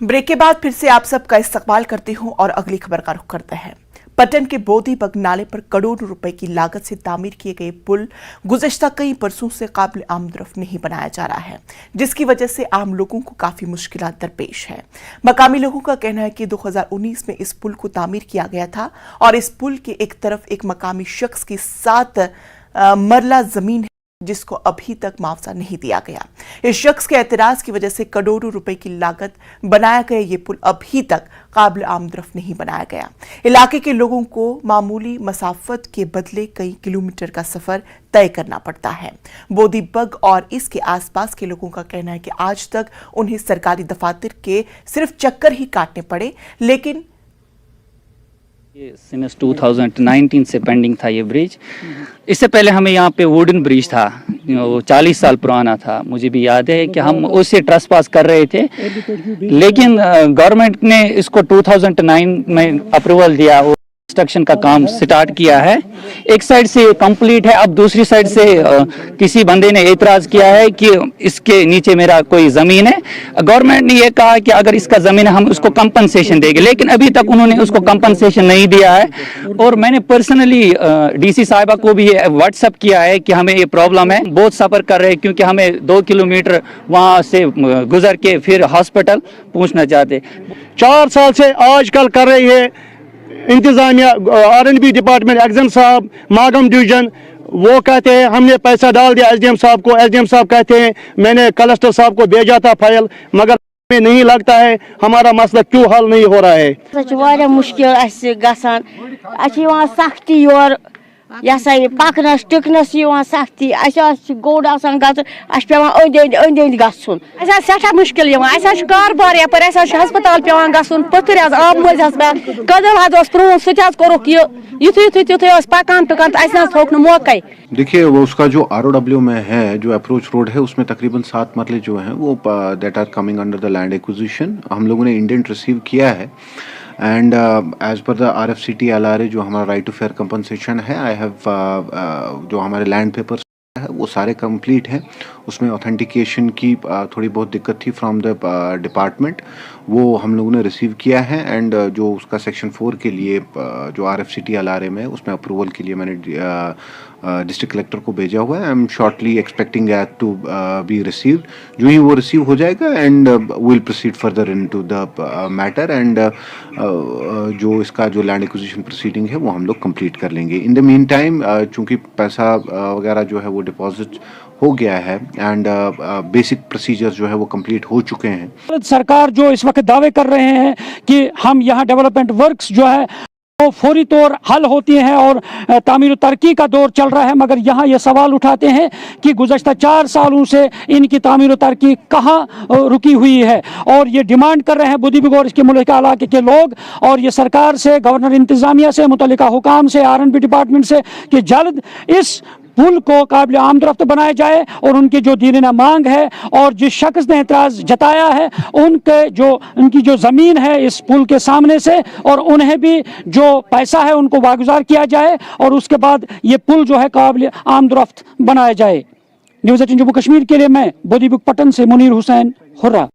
Break के बाद फिर से आप सबका इस्तकबाल करती हूं और अगली खबर का रुख करते हैं। पटन के बोधीबग नाले पर करोड़ों रुपए की लागत से तामीर किए गए पुल गुज़श्ता कई बरसों से काबिल आमदरफ्त नहीं बनाया जा रहा है, जिसकी वजह से आम लोगों को काफी मुश्किलात दरपेश है। मकामी लोगों का कहना है कि 2019 में इस पुल को तामीर किया गया था और इस पुल के एक तरफ एक मकामी शख्स की 7 मरला जमीन जिसको अभी तक मुआवजा नहीं दिया गया। इस शख्स के एतराज की वजह से करोड़ों रुपए की लागत बनाया गया ये पुल अभी तक काबिल आमदरफ्त नहीं बनाया गया। इलाके के लोगों को मामूली मसाफत के बदले कई किलोमीटर का सफर तय करना पड़ता है। बोधीबग और इसके आसपास के लोगों का कहना है कि आज तक उन्हें सरकारी दफातर के सिर्फ चक्कर ही काटने पड़े, लेकिन ये सिंस 2019 से पेंडिंग था ये ब्रिज। इससे पहले हमें यहाँ पे वुडन ब्रिज था, वो 40 साल पुराना था। मुझे भी याद है कि हम उससे ट्रस्ट पास कर रहे थे, लेकिन गवर्नमेंट ने इसको 2009 में अप्रूवल दिया, कंस्ट्रक्शन का काम स्टार्ट किया है। एक साइड से कंप्लीट है, अब दूसरी साइड से किसी बंदे ने एतराज किया है कि इसके नीचे मेरा कोई जमीन है। गवर्नमेंट ने ये कहा कि अगर इसका जमीन है हम उसको कंपनसेशन देंगे, लेकिन अभी तक उन्होंने उसको कंपनसेशन नहीं दिया है। और मैंने पर्सनली डीसी साहिबा को भी व्हाट्सएप किया है कि हमें ये प्रॉब्लम है, बहुत सफर कर रहे हैं क्योंकि हमें 2 किलोमीटर वहाँ से गुजर के फिर हॉस्पिटल पहुँचना चाहते। 4 साल से आजकल कर रही है इंतजामिया, आर&बी डिपार्टमेंट, एग्जाम साहब, मागम डिवीजन। वो कहते हैं हमने पैसा डाल दिया एसडीएम साहब को। एसडीएम साहब कहते हैं मैंने कलेक्टर साहब को भेजा था फाइल, मगर हमें नहीं लगता है हमारा मसला क्यों हल नहीं हो रहा है। मुश्किल गसान सख्ती और पकनस टिकनस सख्ती गोड़ पे गुन सठा मुश्किल कारबार यपर हस्पताल पे गुन पत्थर आब मज कदल प्रोन सोक युथ पकान थोक मौका। देखिए वो उसका जो ROW में है, जो अप्रोच रोड है, उसमें तकरीबन 7 मरले जो हैं वो that are coming under the land acquisition. हम लोगों ने इंडेंट रिसीव किया है and as per the RFCT LRA जो हमारा राइट टू फेयर कंपनसेशन है, आई हैव जो हमारे लैंड पेपर्स है वो सारे कंप्लीट हैं। उसमें ऑथेंटिकेशन की थोड़ी बहुत दिक्कत थी फ्रॉम द डिपार्टमेंट, वो हम लोगों ने रिसीव किया है। एंड जो उसका सेक्शन 4 के लिए जो RFCT LRA में उसमें अप्रूवल के लिए मैंने डिस्ट्रिक्ट कलेक्टर को भेजा हुआ है। I am shortly expecting that to be received. जो ही वो रिसीव हो जाएगा and will proceed further into the matter and जो इसका जो लैंड एक्विजिशन प्रोसीडिंग है वो हम लोग कंप्लीट कर लेंगे। इन द मीन टाइम चूँकि पैसा वगैरह जो है वो डिपॉजिट हो गया है एंड बेसिक प्रोसीजर्स जो है वो कंप्लीट हो चुके हैं। सरकार जो इस वक्त दावे कर रहे हैं कि हम यहाँ डेवलपमेंट वर्क्स जो है वो फौरी तौर हल होती हैं और तामीर तरक्की का दौर चल रहा है, मगर यहाँ ये सवाल उठाते हैं कि गुज़श्ता 4 सालों से इनकी तामीर तरक्की कहाँ रुकी हुई है। और ये डिमांड कर रहे हैं बोधीबग और इसके मुल्का इलाके के लोग, और ये सरकार से, गवर्नर इंतजामिया से, मुतल्लिका हुकाम से, R&B डिपार्टमेंट से कि जल्द इस पुल को काबिल आमदरफ्त बनाया जाए। और उनकी जो दीनाना मांग है और जिस शख्स ने एतराज़ जताया है उनकी जो ज़मीन है इस पुल के सामने से, और उन्हें भी जो पैसा है उनको वागुजार किया जाए और उसके बाद ये पुल जो है काबिल आमदरफ्त बनाया जाए। न्यूज़ 18 जम्मू कश्मीर के लिए मैं बोधीबग पटन से मुनीर हुसैन हुर्रा।